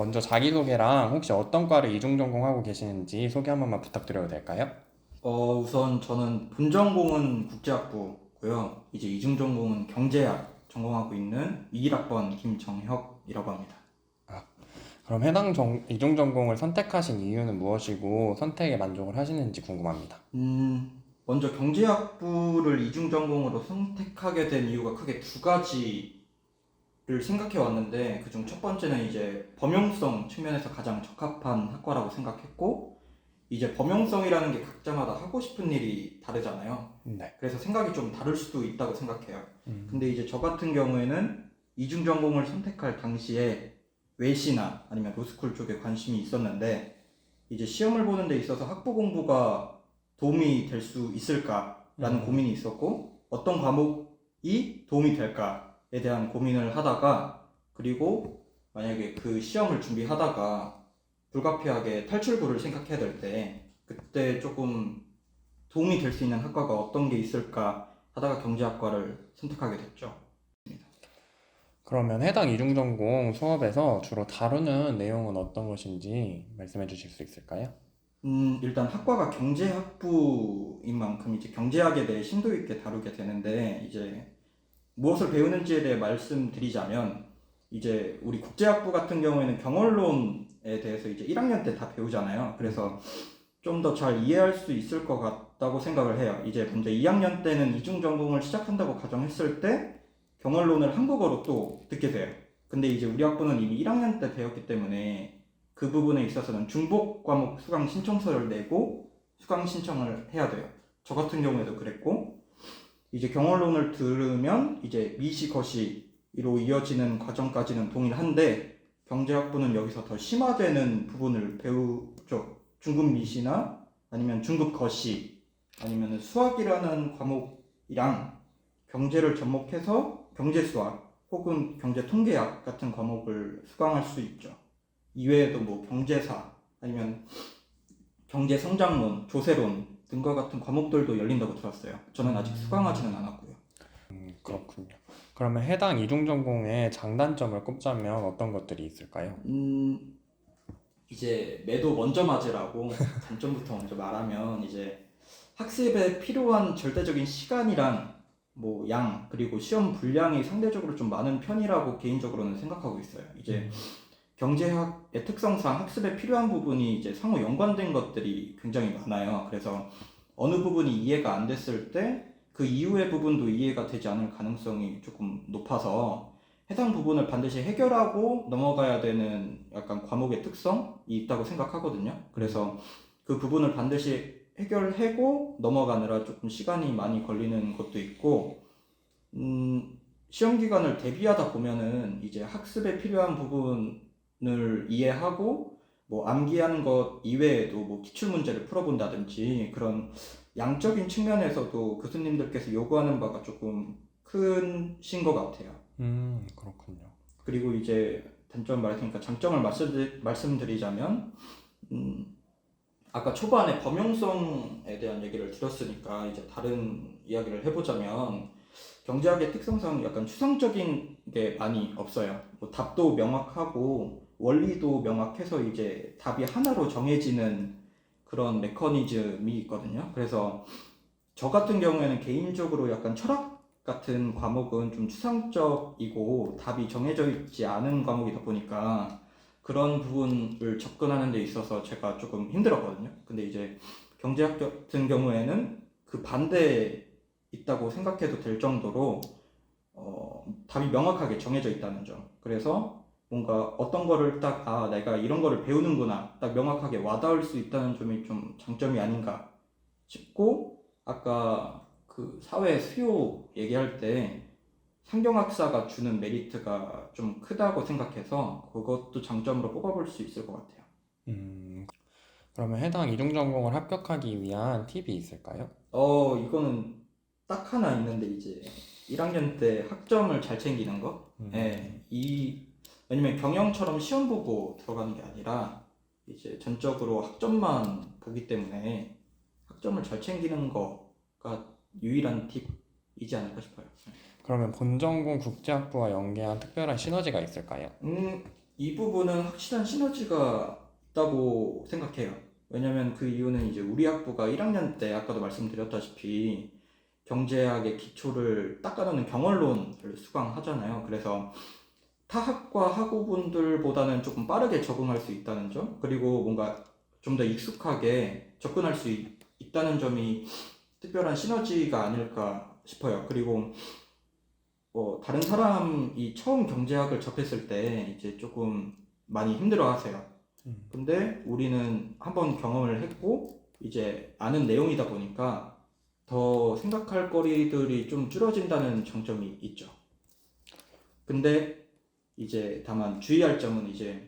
먼저 자기소개랑 혹시 어떤 과를 이중 전공하고 계시는지 소개 한 번만 부탁드려도 될까요? 우선 저는 본전공은 국제학부고요. 이제 이중전공은 경제학 전공하고 있는 21학번 김정혁이라고 합니다. 아, 그럼 해당 이중 전공을 선택하신 이유는 무엇이고 선택에 만족을 하시는지 궁금합니다. 먼저 경제학부를 이중전공으로 선택하게 된 이유가 크게 두 가지를 생각해 왔는데, 그중 첫 번째는 이제 범용성 측면에서 가장 적합한 학과라고 생각했고, 이제 범용성이라는 게 각자마다 하고 싶은 일이 다르잖아요. 네. 그래서 생각이 좀 다를 수도 있다고 생각해요. 음, 근데 이제 저 같은 경우에는 이중 전공을 선택할 당시에 외시나 아니면 로스쿨 쪽에 관심이 있었는데, 이제 시험을 보는 데 있어서 학부 공부가 도움이 될 수 있을까라는 음, 고민이 있었고, 어떤 과목이 도움이 될까에 대한 고민을 하다가, 그리고 만약에 그 시험을 준비하다가 불가피하게 탈출구를 생각해야 될 때, 그때 조금 도움이 될 수 있는 학과가 어떤 게 있을까 하다가 경제학과를 선택하게 됐죠. 그러면 해당 이중 전공 수업에서 주로 다루는 내용은 어떤 것인지 말씀해 주실 수 있을까요? 일단 학과가 경제학부인 만큼 이제 경제학에 대해 심도 있게 다루게 되는데, 이제 무엇을 배우는지에 대해 말씀드리자면, 이제 우리 국제학부 같은 경우에는 경원론에 대해서 이제 1학년 때 다 배우잖아요. 그래서 좀 더 잘 이해할 수 있을 것 같다고 생각을 해요. 이제 먼저 2학년 때는 이중 전공을 시작한다고 가정했을 때 경원론을 한국어로 또 듣게 돼요. 근데 이제 우리 학부는 이미 1학년 때 배웠기 때문에 그 부분에 있어서는 중복 과목 수강 신청서를 내고 수강 신청을 해야 돼요. 저 같은 경우에도 그랬고, 이제 경원론을 들으면 이제 미시, 거시로 이어지는 과정까지는 동일한데, 경제학부는 여기서 더 심화되는 부분을 배우죠. 중급 미시나 아니면 중급 거시 아니면 수학이라는 과목이랑 경제를 접목해서 경제 수학 혹은 경제 통계학 같은 과목을 수강할 수 있죠. 이외에도 뭐 경제사 아니면 경제 성장론, 조세론 등과 같은 과목들도 열린다고 들었어요. 저는 아직 수강하지는 않았고요. 그렇군요. 그러면 해당 이중 전공의 장단점을 꼽자면 어떤 것들이 있을까요? 음, 이제 매도 먼저 맞으라고 단점부터 먼저 말하면, 이제 학습에 필요한 절대적인 시간이랑 뭐 양, 그리고 시험 분량이 상대적으로 좀 많은 편이라고 개인적으로는 생각하고 있어요. 이제 경제학의 특성상 학습에 필요한 부분이 이제 상호 연관된 것들이 굉장히 많아요. 그래서 어느 부분이 이해가 안 됐을 때 그 이후의 부분도 이해가 되지 않을 가능성이 조금 높아서 해당 부분을 반드시 해결하고 넘어가야 되는 약간 과목의 특성이 있다고 생각하거든요. 그래서 그 부분을 반드시 해결하고 넘어가느라 조금 시간이 많이 걸리는 것도 있고, 시험 기간을 대비하다 보면은 이제 학습에 필요한 부분을 이해하고 뭐 암기하는 것 이외에도 뭐 기출 문제를 풀어본다든지 그런 양적인 측면에서도 교수님들께서 요구하는 바가 조금 크신 것 같아요. 그렇군요. 그리고 이제 단점 말했으니까 장점을 말씀드리자면, 음, 아까 초반에 범용성에 대한 얘기를 드렸으니까 이제 다른 이야기를 해보자면, 경제학의 특성상 약간 추상적인 게 많이 없어요. 뭐 답도 명확하고 원리도 명확해서 이제 답이 하나로 정해지는 그런 메커니즘이 있거든요. 그래서 저 같은 경우에는 개인적으로 약간 철학 같은 과목은 좀 추상적이고 답이 정해져 있지 않은 과목이다 보니까 그런 부분을 접근하는 데 있어서 제가 조금 힘들었거든요. 근데 이제 경제학 같은 경우에는 그 반대에 있다고 생각해도 될 정도로 답이 명확하게 정해져 있다는 점. 그래서 뭔가 어떤 거를 딱, 아, 내가 이런 거를 배우는구나, 딱 명확하게 와닿을 수 있다는 점이 좀 장점이 아닌가 싶고, 아까 그 사회 수요 얘기할 때 상경학사가 주는 메리트가 좀 크다고 생각해서 그것도 장점으로 뽑아볼 수 있을 것 같아요. 음, 그러면 해당 이중 전공을 합격하기 위한 팁이 있을까요? 이거는 딱 하나 있는데, 이제 1학년 때 학점을 잘 챙기는 거? 예, 왜냐면 경영처럼 시험 보고 들어가는 게 아니라 이제 전적으로 학점만 보기 때문에 학점을 잘 챙기는 거가 유일한 팁이지 않을까 싶어요. 그러면 본전공 국제학부와 연계한 특별한 시너지가 있을까요? 음, 이 부분은 확실한 시너지가 있다고 생각해요. 왜냐면 그 이유는 이제 우리 학부가 1학년 때 아까도 말씀드렸다시피 경제학의 기초를 닦아놓는 경원론을 수강하잖아요. 그래서 타 학과 학우분들보다는 조금 빠르게 적응할 수 있다는 점, 그리고 뭔가 좀 더 익숙하게 접근할 수 있다는 점이 특별한 시너지가 아닐까 싶어요. 그리고 다른 사람이 처음 경제학을 접했을 때 이제 조금 많이 힘들어 하세요. 근데 우리는 한번 경험을 했고 이제 아는 내용이다 보니까 더 생각할 거리들이 좀 줄어진다는 장점이 있죠. 근데 이제 다만 주의할 점은 이제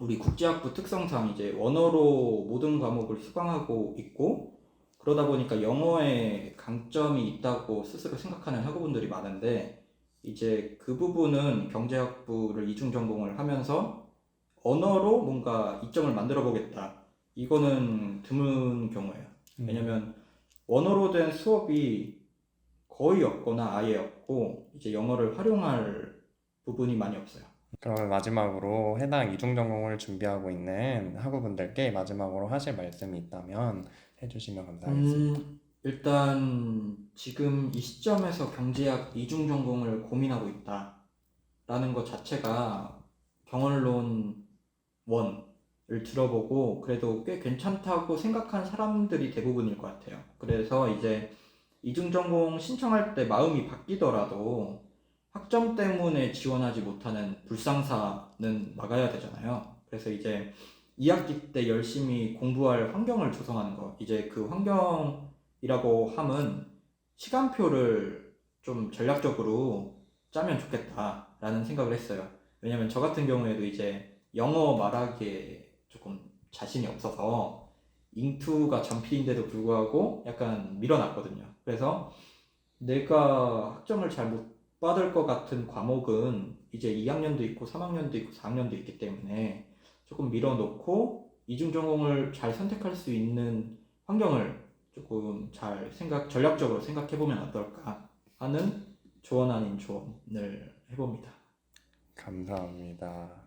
우리 국제학부 특성상 이제 원어로 모든 과목을 수강하고 있고 그러다 보니까 영어에 강점이 있다고 스스로 생각하는 학우분들이 많은데 이제 그 부분은 경제학부를 이중 전공을 하면서 언어로 뭔가 이점을 만들어 보겠다. 이거는 드문 경우예요. 왜냐면 원어로 된 수업이 거의 없거나 아예 없고 이제 영어를 활용할 부분이 많이 없어요. 그러면 마지막으로 해당 이중 전공을 준비하고 있는 학우분들께 마지막으로 하실 말씀이 있다면 해주시면 감사하겠습니다. 일단 지금 이 시점에서 경제학 이중 전공을 고민하고 있다라는 것 자체가 경언론 원을 들어보고 그래도 꽤 괜찮다고 생각한 사람들이 대부분일 것 같아요. 그래서 이제 이중 전공 신청할 때 마음이 바뀌더라도 학점 때문에 지원하지 못하는 불상사는 막아야 되잖아요. 그래서 이제 2학기 때 열심히 공부할 환경을 조성하는 거. 이제 그 환경이라고 함은 시간표를 좀 전략적으로 짜면 좋겠다라는 생각을 했어요. 왜냐면 저 같은 경우에도 이제 영어 말하기에 조금 자신이 없어서 잉투가 전필인데도 불구하고 약간 밀어놨거든요. 그래서 내가 학점을 잘 못 받을 것 같은 과목은 이제 2학년도 있고 3학년도 있고 4학년도 있기 때문에 조금 밀어놓고 이중전공을 잘 선택할 수 있는 환경을 조금 잘 전략적으로 생각해보면 어떨까 하는 조언 아닌 조언을 해봅니다. 감사합니다.